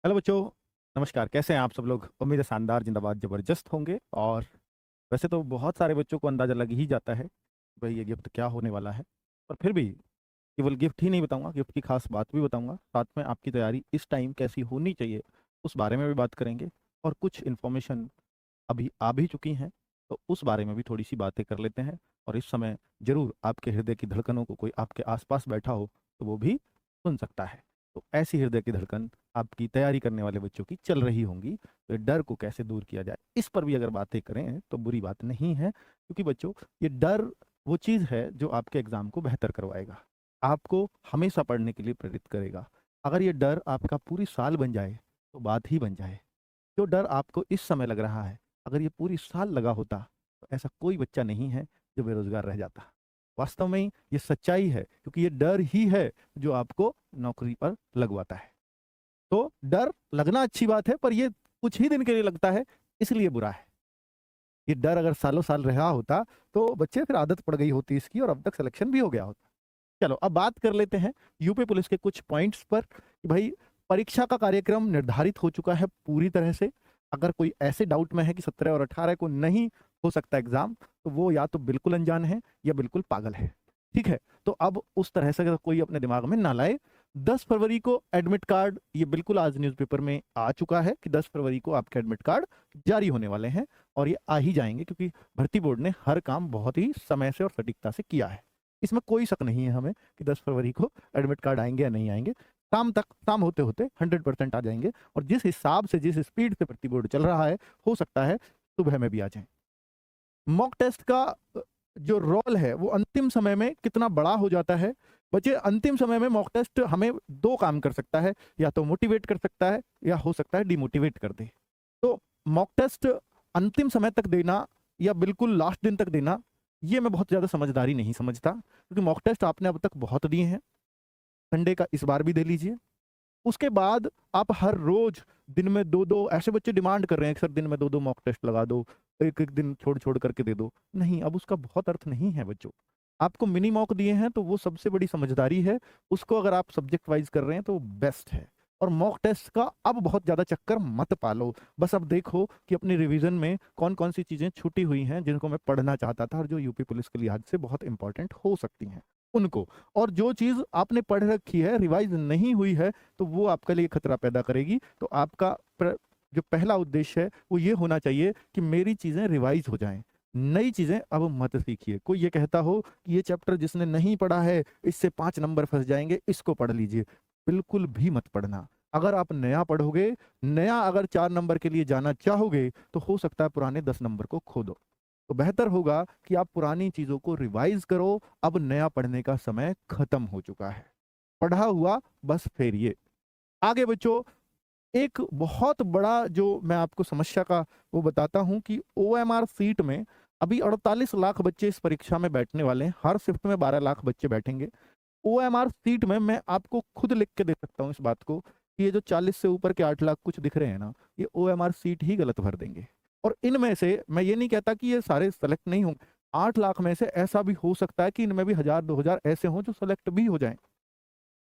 Hello बच्चों। नमस्कार, कैसे हैं आप सब लोग? उम्मीद है शानदार, जिंदाबाद, जबरदस्त होंगे। और वैसे तो बहुत सारे बच्चों को अंदाजा लग ही जाता है भाई ये गिफ्ट क्या होने वाला है। पर फिर भी केवल गिफ्ट ही नहीं बताऊंगा, गिफ्ट की खास बात भी बताऊंगा। साथ में आपकी तैयारी इस टाइम कैसी होनी चाहिए उस बारे में भी बात करेंगे। और कुछ इन्फॉर्मेशन अभी आ भी चुकी हैं, तो उस बारे में भी थोड़ी सी बातें कर लेते हैं। और इस समय जरूर आपके हृदय की धड़कनों को कोई आपके आसपास बैठा हो तो वो भी सुन सकता है। तो ऐसी हृदय की धड़कन आपकी तैयारी करने वाले बच्चों की चल रही होंगी, तो ये डर को कैसे दूर किया जाए इस पर भी अगर बातें करें तो बुरी बात नहीं है। क्योंकि बच्चों, ये डर वो चीज़ है जो आपके एग्जाम को बेहतर करवाएगा, आपको हमेशा पढ़ने के लिए प्रेरित करेगा। अगर ये डर आपका पूरी साल बन जाए तो बात ही बन जाए। जो डर आपको इस समय लग रहा है, अगर ये पूरी साल लगा होता तो ऐसा कोई बच्चा नहीं है जो बेरोजगार रह जाता। वास्तव में ये सच्चाई है, क्योंकि ये डर ही है जो आपको नौकरी पर लगवाता है। तो डर लगना अच्छी बात है, पर ये कुछ ही दिन के लिए लगता है, इसलिए बुरा है। ये डर अगर सालों साल रहा होता तो बच्चे फिर आदत पड़ गई होती इसकी, और अब तक सिलेक्शन भी हो गया होता। चलो अब बात कर लेते हैं यूपी पुलिस के कुछ पॉइंट्स पर कि भाई परीक्षा का कार्यक्रम निर्धारित हो चुका है पूरी तरह से। अगर कोई ऐसे डाउट में है कि 17 और 18 को नहीं हो सकता एग्जाम, तो वो या तो बिल्कुल अनजान है या बिल्कुल पागल है। ठीक है, तो अब उस तरह से अगर कोई अपने दिमाग में ना लाए। 10 फरवरी को एडमिट कार्ड, ये बिल्कुल आज न्यूज़पेपर में आ चुका है कि 10 फरवरी को आपके एडमिट कार्ड जारी होने वाले हैं। और ये आ ही जाएंगे, क्योंकि भर्ती बोर्ड ने हर काम बहुत ही समय से और सटीकता से किया है। इसमें कोई शक नहीं है हमें कि 10 फरवरी को एडमिट कार्ड आएंगे या नहीं आएंगे। शाम होते होते 100% आ जाएंगे। और जिस हिसाब से, जिस स्पीड से भर्ती बोर्ड चल रहा है, हो सकता है सुबह में भी आ जाए। मॉक टेस्ट का जो रोल है वो अंतिम समय में कितना बड़ा हो जाता है। बच्चे, अंतिम समय में मॉक टेस्ट हमें दो काम कर सकता है, या तो मोटिवेट कर सकता है या हो सकता है डिमोटिवेट कर दे। तो मॉक टेस्ट अंतिम समय तक देना या बिल्कुल लास्ट दिन तक देना, ये मैं बहुत ज़्यादा समझदारी नहीं समझता। क्योंकि मॉक टेस्ट आपने अब तक बहुत दिए हैं, संडे का इस बार भी दे लीजिए। उसके बाद आप हर रोज दिन में दो दो, ऐसे बच्चे डिमांड कर रहे हैं कि सर दिन में दो दो मॉक टेस्ट लगा दो, एक एक दिन छोड़ छोड़ करके दे दो। नहीं, अब उसका बहुत अर्थ नहीं है बच्चों। आपको मिनी मॉक दिए हैं तो वो सबसे बड़ी समझदारी है। उसको अगर आप सब्जेक्ट वाइज कर रहे हैं तो बेस्ट है। और मॉक टेस्ट का अब बहुत ज्यादा चक्कर मत पालो। बस अब देखो कि अपनी रिवीजन में कौन कौन सी चीजें छूटी हुई हैं जिनको मैं पढ़ना चाहता था और जो यूपी पुलिस के लिहाज से बहुत इंपॉर्टेंट हो सकती हैं उनको। और जो चीज आपने पढ़ रखी है, रिवाइज नहीं हुई है, तो वो आपके लिए खतरा पैदा करेगी। तो आपका जो पहला उद्देश्य है वो ये होना चाहिए कि मेरी चीजें रिवाइज हो जाएं। नई चीजें अब मत सीखिए। कोई ये कहता हो कि ये चैप्टर जिसने नहीं पढ़ा है इससे 5 नंबर फंस जाएंगे, इसको पढ़ लीजिए, बिल्कुल भी मत पढ़ना। अगर आप नया पढ़ोगे, नया अगर 4 नंबर के लिए जाना चाहोगे, तो हो सकता है पुराने 10 नंबर को खो दो। तो बेहतर होगा कि आप पुरानी चीजों को रिवाइज करो। अब नया पढ़ने का समय खत्म हो चुका है, पढ़ा हुआ बस फेरिए आगे बच्चों। एक बहुत बड़ा जो मैं आपको समस्या का वो बताता हूं कि ओएमआर सीट में अभी 48 लाख बच्चे इस परीक्षा में बैठने वाले हैं। हर शिफ्ट में 12 लाख बच्चे बैठेंगे। ओएमआर सीट में मैं आपको खुद लिख के दे सकता हूँ इस बात को कि ये जो 40 से ऊपर के 8 लाख कुछ दिख रहे हैं ना, ये ओएमआर सीट ही गलत भर देंगे। और इनमें से मैं ये नहीं कहता कि ये सारे सेलेक्ट नहीं होंगे। 8 लाख में से ऐसा भी हो सकता है कि इनमें भी 1000 2000 ऐसे हों जो सेलेक्ट भी हो जाएं,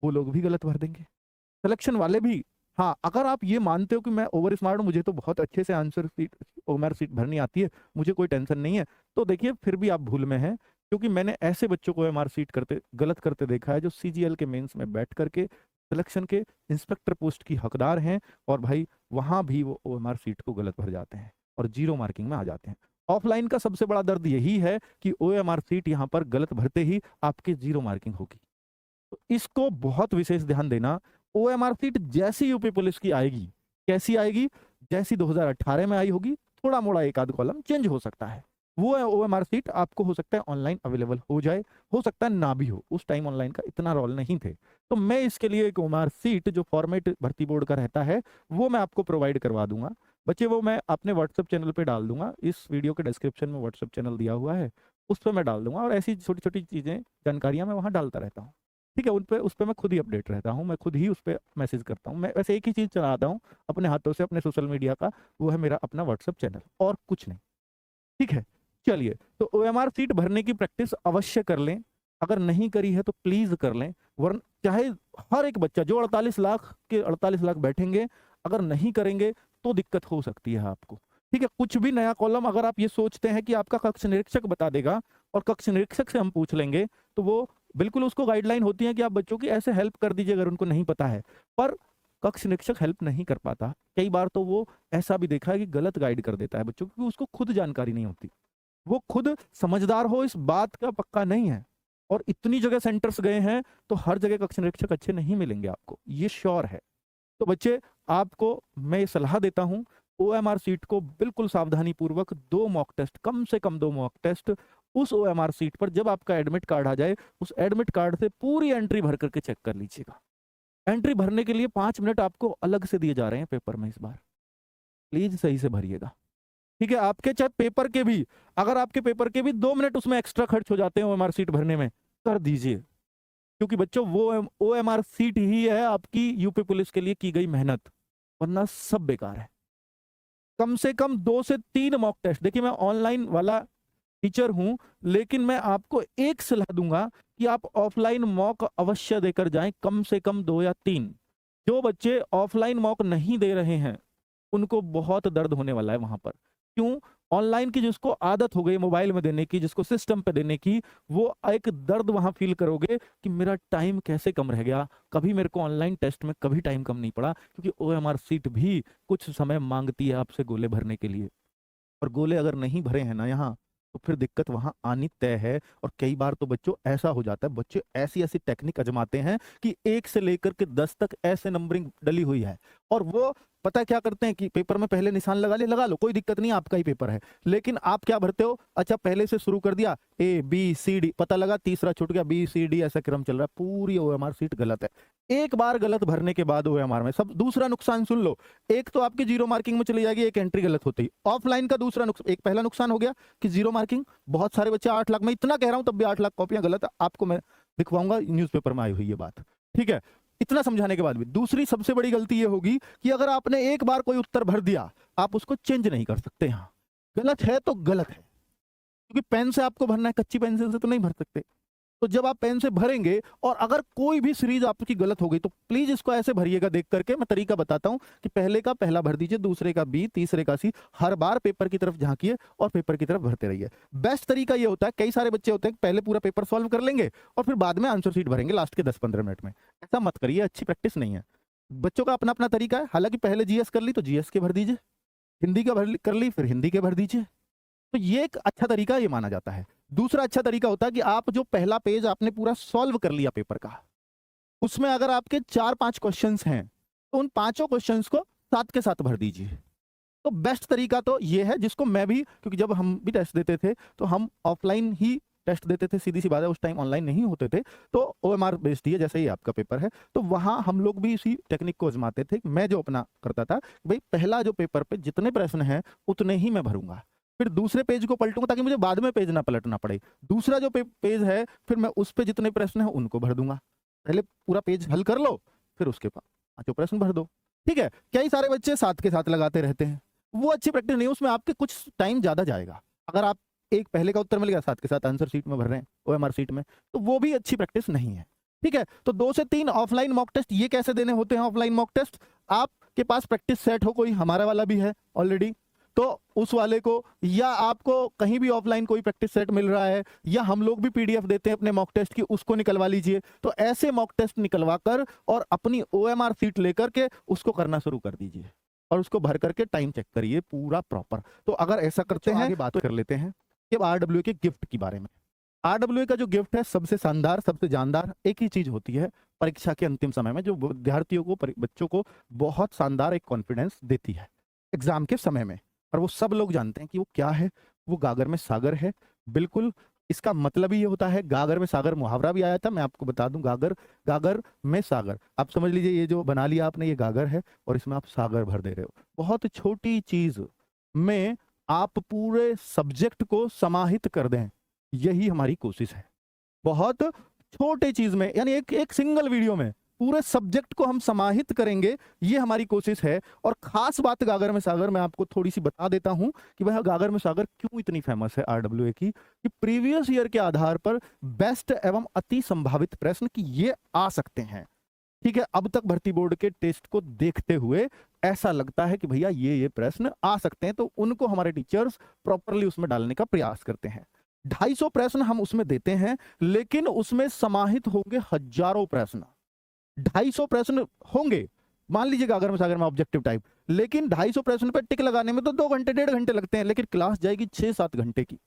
वो लोग भी गलत भर देंगे, सिलेक्शन वाले भी। हाँ, अगर आप ये मानते हो कि मैं ओवर स्मार्ट हूँ, मुझे तो बहुत अच्छे से आंसर सीट ओमर सीट भरनी आती है, मुझे कोई टेंशन नहीं है, तो देखिए फिर भी आप भूल में हैं। क्योंकि मैंने ऐसे बच्चों को एमआर सीट करते गलत करते देखा है जो सीजीएल के मेंस में बैठ करके सिलेक्शन के इंस्पेक्टर पोस्ट की हकदार हैं, और भाई वहां भी वो ओएमआर सीट को गलत भर जाते हैं और जीरो मार्किंग में आ जाते हैं। ऑफलाइन का सबसे बड़ा दर्द यही है कि ओएमआर सीट यहाँ पर गलत भरते ही आपकी जीरो मार्किंग होगी। तो इसको बहुत विशेष ध्यान देना। ओएमआर सीट जैसी यूपी पुलिस की आएगी, कैसी आएगी? जैसी 2018 में आई होगी, थोड़ा मोड़ा एक आध कॉलम चेंज हो सकता है। वो ओएमआर सीट आपको हो सकता है ऑनलाइन अवेलेबल हो जाए, हो सकता है ना भी हो। उस टाइम ऑनलाइन का इतना रोल नहीं थे। तो मैं इसके लिए एक ओएमआर सीट जो फॉर्मेट भर्ती बोर्ड का रहता है वो मैं आपको प्रोवाइड करवा दूंगा बच्चे। वो मैं अपने व्हाट्सएप चैनल पे डाल दूंगा, इस वीडियो के डिस्क्रिप्शन में व्हाट्सएप चैनल दिया हुआ है, उस पर मैं डाल दूंगा। और ऐसी छोटी छोटी चीजें, जानकारियां मैं वहां डालता रहता हूँ। ठीक है, उस पे मैं खुद ही अपडेट रहता हूँ, मैं खुद ही उस पर मैसेज करता हूँ। मैं वैसे एक ही चीज़ चलाता हूँ अपने हाथों से अपने सोशल मीडिया का, वो है मेरा अपना व्हाट्सएप चैनल, और कुछ नहीं। ठीक है, चलिए। तो ओएमआर सीट भरने की प्रैक्टिस अवश्य कर लें। अगर नहीं करी है तो प्लीज कर लें, वरना चाहे हर एक बच्चा जो 48 लाख के 48 लाख बैठेंगे, अगर नहीं करेंगे तो दिक्कत हो सकती है आपको। ठीक है, कुछ भी नया कॉलम अगर आप ये सोचते हैं कि आपका कक्ष निरीक्षक बता देगा और कक्ष निरीक्षक से हम पूछ लेंगे, तो वो बिल्कुल उसको गाइडलाइन होती है कि आप बच्चों की ऐसे हेल्प कर दीजिए अगर उनको नहीं पता है। पर कक्ष निरीक्षक हेल्प नहीं कर पाता। कई बार तो वो ऐसा भी देखा है कि गलत गाइड कर देता है बच्चों को, क्योंकि उसको खुद जानकारी नहीं होती। वो खुद समझदार हो इस बात का पक्का नहीं है, और इतनी जगह सेंटर्स गए हैं तो हर जगह कक्ष निरीक्षक अच्छे नहीं मिलेंगे आपको, ये श्योर है। तो बच्चे, आपको मैं ये सलाह देता हूं, ओएमआर सीट को बिल्कुल सावधानी पूर्वक 2 मॉक टेस्ट, कम से कम 2 मॉक टेस्ट उस ओएमआर सीट पर जब आपका एडमिट कार्ड आ जाए, उस एडमिट कार्ड से पूरी एंट्री भर करके चेक कर लीजिएगा। एंट्री भरने के लिए 5 मिनट आपको अलग से दिए जा रहे हैं पेपर में, इस बार प्लीज सही से भरिएगा। ठीक है, आपके चाहे पेपर के भी, अगर आपके पेपर के भी 2 मिनट उसमें एक्स्ट्रा खर्च हो जाते हैं ओएमआर सीट भरने में, कर दीजिए। क्योंकि बच्चों, वो ओएमआर सीट ही है आपकी यूपी पुलिस के लिए की गई मेहनत, वरना सब बेकार है। कम से कम 2 से 3 मॉक टेस्ट। देखिए, मैं ऑनलाइन वाला टीचर हूं, लेकिन मैं आपको एक सलाह दूंगा कि आप ऑफलाइन मॉक अवश्य देकर जाएं, कम से कम 2 या 3। जो बच्चे ऑफलाइन मॉक नहीं दे रहे हैं उनको बहुत दर्द होने वाला है वहां पर। क्यों? ऑनलाइन की जिसको आदत हो गई मोबाइल में देने की, जिसको सिस्टम पे देने की, वो एक दर्द वहां फील करोगे कि मेरा टाइम कैसे कम रह गया, कभी मेरे को ऑनलाइन टेस्ट में कभी टाइम कम नहीं पड़ा। क्योंकि ओएमआर सीट भी कुछ समय मांगती है आपसे गोले भरने के लिए, और गोले अगर नहीं भरे हैं ना यहाँ, तो फिर दिक्कत वहां आनी तय है। और कई बार तो बच्चों ऐसा हो जाता है, बच्चे ऐसी ऐसी टेक्निक आजमाते हैं कि 1 से लेकर के 10 तक ऐसे नंबरिंग डली हुई है, और वो पता है क्या करते हैं कि पेपर में पहले निशान लगा लो, कोई दिक्कत नहीं, आपका ही पेपर है। लेकिन आप क्या भरते हो, अच्छा पहले से शुरू कर दिया, ए बी सी डी, पता लगा तीसरा छूट गया, बी सी डी ऐसा क्रम चल रहा है, पूरी ओएमआर सीट गलत है। एक बार गलत भरने के बाद ओएमआर में सब, दूसरा नुकसान सुन लो, एक तो आपकी जीरो मार्किंग में चली जाएगी, एक एंट्री गलत होती है। ऑफलाइन का दूसरा नुकसान, एक पहला नुकसान हो गया कि जीरो मार्किंग, बहुत सारे बच्चे 8 लाख, मैं इतना कह रहा हूं तब भी 8 लाख कॉपियां गलत, आपको मैं दिखवाऊंगा न्यूज़पेपर में आई हुई ये बात। ठीक है, इतना समझाने के बाद भी दूसरी सबसे बड़ी गलती ये होगी कि अगर आपने एक बार कोई उत्तर भर दिया, आप उसको चेंज नहीं कर सकते। यहां गलत है तो गलत है, क्योंकि पेन से आपको भरना है, कच्ची पेंसिल से तो नहीं भर सकते। तो जब आप पेन से भरेंगे और अगर कोई भी सीरीज आपकी गलत हो गई, तो प्लीज इसको ऐसे भरिएगा देख करके। मैं तरीका बताता हूं कि पहले का पहला भर दीजिए, दूसरे का बी, तीसरे का सी, हर बार पेपर की तरफ झांकिए और पेपर की तरफ भरते रहिए। बेस्ट तरीका ये होता है, कई सारे बच्चे होते हैं पहले पूरा पेपर सॉल्व कर लेंगे और फिर बाद में आंसर शीट भरेंगे लास्ट के 10-15 मिनट में। ऐसा मत करिए, अच्छी प्रैक्टिस नहीं है। बच्चों का अपना अपना तरीका है। हालांकि पहले जीएस कर ली तो जीएस के भर दीजिए, हिंदी का कर ली फिर हिंदी के भर दीजिए, तो ये एक अच्छा तरीका ये माना जाता है। दूसरा अच्छा तरीका होता है कि आप जो पहला पेज आपने पूरा सॉल्व कर लिया पेपर का, उसमें अगर आपके 4-5 क्वेश्चंस हैं तो उन 5 क्वेश्चंस को साथ के साथ भर दीजिए। तो बेस्ट तरीका तो ये है, जिसको मैं भी, क्योंकि जब हम भी टेस्ट देते थे तो हम ऑफलाइन ही टेस्ट देते थे, सीधी सी बात है, उस टाइम ऑनलाइन नहीं होते थे, तो ओएमआर बेस्ड ही है, जैसे ही आपका पेपर है, तो वहां हम लोग भी इसी टेक्निक को आजमाते थे। मैं जो अपना करता था, भाई पहला जो पेपर पे जितने प्रश्न हैं उतने ही मैं भरूंगा, फिर दूसरे पेज को पलटूंगा ताकि मुझे बाद में पेज ना पलटना पड़े। दूसरा जो पेज है फिर मैं उस पे जितने प्रश्न हैं उनको भर दूंगा। पहले पूरा पेज हल कर लो, फिर उसके बाद 5 प्रश्न भर दो। ठीक है, कई सारे बच्चे साथ के साथ लगाते रहते हैं, वो अच्छी प्रैक्टिस नहीं, उसमें आपके कुछ टाइम ज्यादा जाएगा। अगर आप एक पहले का उत्तर मिल गया, साथ के साथ आंसर शीट में भर रहे हैं ओएमआर शीट में, तो वो भी अच्छी प्रैक्टिस नहीं है। ठीक है, तो 2 से 3 ऑफलाइन मॉक टेस्ट। ये कैसे देने होते हैं ऑफलाइन मॉक टेस्ट? आपके पास प्रैक्टिस सेट हो, कोई हमारा वाला भी है ऑलरेडी, तो उस वाले को, या आपको कहीं भी ऑफलाइन कोई प्रैक्टिस सेट मिल रहा है, या हम लोग भी पीडीएफ देते हैं अपने मॉक टेस्ट की, उसको निकलवा लीजिए। तो ऐसे मॉक टेस्ट निकलवा कर और अपनी ओएमआर सीट लेकर के उसको करना शुरू कर दीजिए और उसको भर करके टाइम चेक करिए पूरा प्रॉपर। तो अगर ऐसा करते हैं, आगे बात कर लेते हैं कि आरडब्ल्यूए के गिफ्ट के बारे में। आरडब्ल्यूए का जो गिफ्ट है, सबसे शानदार, सबसे जानदार एक ही चीज होती है, परीक्षा के अंतिम समय में जो विद्यार्थियों को, बच्चों को बहुत शानदार एक कॉन्फिडेंस देती है एग्जाम के समय में। और वो सब लोग जानते हैं कि वो क्या है, वो गागर में सागर है। बिल्कुल, इसका मतलब ही ये होता है, गागर में सागर मुहावरा भी आया था, मैं आपको बता दूं, गागर में सागर। आप समझ लीजिए, ये जो बना लिया आपने, ये गागर है और इसमें आप सागर भर दे रहे हो। बहुत छोटी चीज में आप पूरे सब्जेक्ट को समाहित कर दें, यही हमारी कोशिश है। बहुत छोटे चीज में, यानी एक सिंगल वीडियो में पूरे सब्जेक्ट को हम समाहित करेंगे, ये हमारी कोशिश है। और खास बात गागर में सागर मैं आपको थोड़ी सी बता देता हूं कि वह गागर में सागर क्यों इतनी फेमस है आरडब्ल्यूए की, कि प्रीवियस ईयर के आधार पर बेस्ट एवं अति संभावित प्रश्न कि ये आ सकते हैं। ठीक है, अब तक भर्ती बोर्ड के टेस्ट को देखते हुए ऐसा लगता है कि भैया ये प्रश्न आ सकते हैं, तो उनको हमारे टीचर्स प्रॉपरली उसमें डालने का प्रयास करते हैं। 250 प्रश्न हम उसमें देते हैं, लेकिन उसमें समाहित होंगे हजारों प्रश्न। 250 प्रश्न होंगे, मान लीजिएगा अगर मैं सागर में ऑब्जेक्टिव टाइप, लेकिन 250 प्रश्न पर टिक लगाने में तो 2 घंटे 1.5 घंटे लगते हैं, लेकिन क्लास जाएगी 6-7 घंटे की।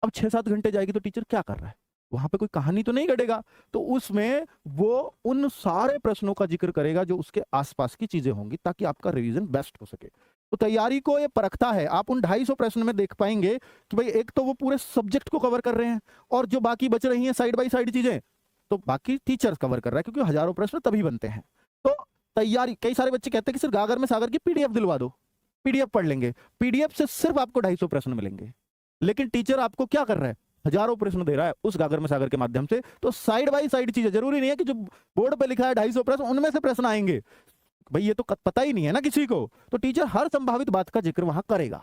अब 6-7 घंटे जाएगी तो टीचर क्या कर रहा है, वहां पे कोई कहानी तो नहीं घटेगा, तो उसमें वो उन सारे प्रश्नों का जिक्र करेगा जो उसके आसपास की चीजें होंगी, ताकि आपका रिवीजन बेस्ट हो सके। तो तैयारी को ये परखता है। आप उन 250 प्रश्न में देख पाएंगे कि भाई एक तो वो पूरे सब्जेक्ट को कवर कर रहे हैं, और जो बाकी बच रही हैं साइड बाई साइड चीजें, तो बाकी टीचर्स कवर कर रहा है, क्योंकि हजारों प्रश्न तभी बनते हैं। तो तैयारी, कई सारे बच्चे कहते हैं कि सिर्फ गागर में सागर की पीडीएफ दिलवा दो, पीडीएफ पढ़ लेंगे। पीडीएफ से सिर्फ आपको 250 प्रश्न मिलेंगे, लेकिन टीचर आपको क्या कर रहा है, हजारों प्रश्न दे रहा है उस गागर में सागर के माध्यम से। तो साइड बाई साइड चीजें, जरूरी नहीं है कि जो बोर्ड पे लिखा है 250 प्रश्न उनमें से प्रश्न आएंगे, भाई ये तो पता ही नहीं है ना किसी को, तो टीचर हर संभावित बात का जिक्र वहां करेगा।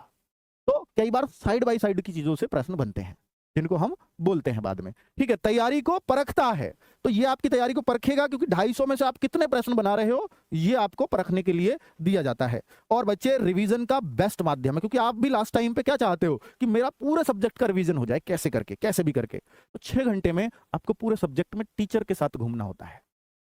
तो कई बार साइड बाई साइड की चीजों से प्रश्न बनते हैं, जिनको हम बोलते हैं बाद में। ठीक है, तैयारी को परखता है, तो ये आपकी तैयारी को परखेगा, क्योंकि 250 में से आप कितने प्रश्न बना रहे हो ये आपको परखने के लिए दिया जाता है। और बच्चे, रिवीजन का बेस्ट माध्यम है, क्योंकि आप भी लास्ट टाइम पे क्या चाहते हो कि मेरा पूरे सब्जेक्ट का रिवीजन हो जाए, कैसे करके, कैसे भी करके। तो 6 घंटे में आपको पूरे सब्जेक्ट में टीचर के साथ घूमना होता है।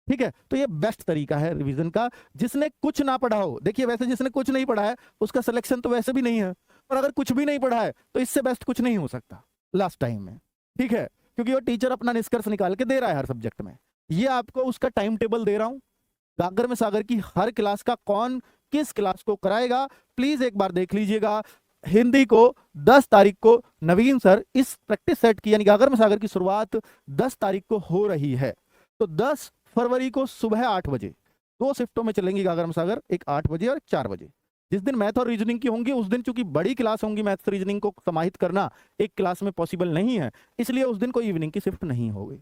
ठीक है, तो ये बेस्ट तरीका है रिवीजन का। जिसने कुछ ना पढ़ा हो, देखिए वैसे जिसने कुछ नहीं पढ़ा है उसका सिलेक्शन तो वैसे भी नहीं है, पर अगर कुछ भी नहीं पढ़ा है तो इससे बेस्ट कुछ नहीं हो सकता लास्ट टाइम में। ठीक है, क्योंकि वो टीचर अपना निष्कर्ष निकाल के दे रहा है हर सब्जेक्ट में। ये आपको उसका टाइम टेबल दे रहा हूं, गागर में सागर की हर क्लास का कौन किस क्लास को कराएगा, प्लीज एक बार देख लीजिएगा। हिंदी को 10 तारीख को नवीन सर इस प्रैक्टिस सेट की, यानी गागर में सागर की शुरुआत 10 तारीख को हो रही है। तो 10 फरवरी को सुबह 8 बजे 2 शिफ्टों में चलेंगी गागर में सागर, एक 8 बजे और एक 4 बजे। जिस दिन मैथ और रीजनिंग की होंगी उस दिन चूंकि बड़ी क्लास होंगी, मैथ्स रीजनिंग को समाहित करना एक क्लास में पॉसिबल नहीं है, इसलिए उस दिन कोई इवनिंग की शिफ्ट नहीं होगी।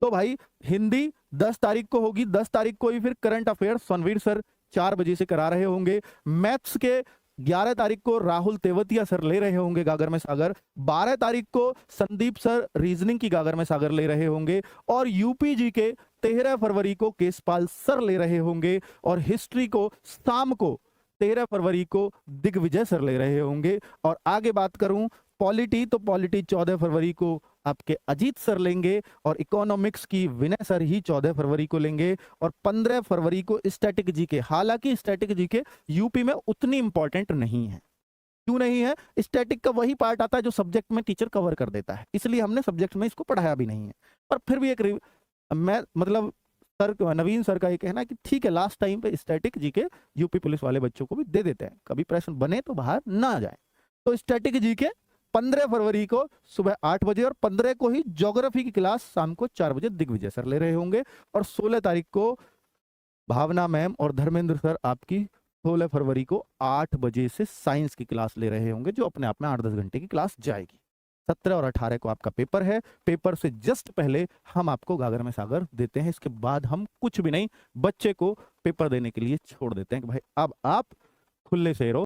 तो भाई हिंदी 10 तारीख को होगी, 10 तारीख को ही फिर करंट अफेयर्स सनवीर सर 4 बजे से करा रहे होंगे। मैथ्स के 11 तारीख को राहुल तेवतिया सर ले रहे होंगे गागर में सागर। 12 तारीख को संदीप सर रीजनिंग की गागर में सागर ले रहे होंगे, और यूपीजी के 13 फरवरी को केशपाल सर ले रहे होंगे, और हिस्ट्री को शाम को 13 फरवरी को दिग्विजय सर ले रहे होंगे। और आगे बात करूं पॉलिटी, तो पॉलिटी 14 फरवरी को आपके अजीत सर लेंगे, और इकोनॉमिक्स की विनय सर ही 14 फरवरी को लेंगे, और 15 फरवरी को स्टैटिक जीके। हालांकि स्टैटिक जीके यूपी में उतनी इंपॉर्टेंट नहीं है। क्यों नहीं है? स्टैटिक का वही पार्ट आता है जो सब्जेक्ट में टीचर कवर कर देता है, इसलिए हमने सब्जेक्ट में इसको पढ़ाया भी नहीं है। पर फिर भी मैं मतलब सर, नवीन सर का ये कहना है कि ठीक है, लास्ट टाइम पे स्टैटिक जीके यूपी पुलिस वाले बच्चों को भी दे देते हैं, कभी प्रश्न बने तो बाहर ना जाए। तो स्टैटिक जीके 15 फरवरी को सुबह 8 बजे, और 15 को ही ज्योग्राफी की क्लास शाम को 4 बजे दिग्विजय सर ले रहे होंगे। और 16 तारीख को भावना मैम और धर्मेंद्र सर आपकी 16 फरवरी को 8 बजे से साइंस की क्लास ले रहे होंगे, जो अपने आप में 8-10 घंटे की क्लास जाएगी। 17 और 18 को आपका पेपर है, पेपर से जस्ट पहले हम आपको गागर में सागर देते हैं, इसके बाद हम कुछ भी नहीं, बच्चे को पेपर देने के लिए छोड़ देते हैं कि भाई अब आप खुले से रहो।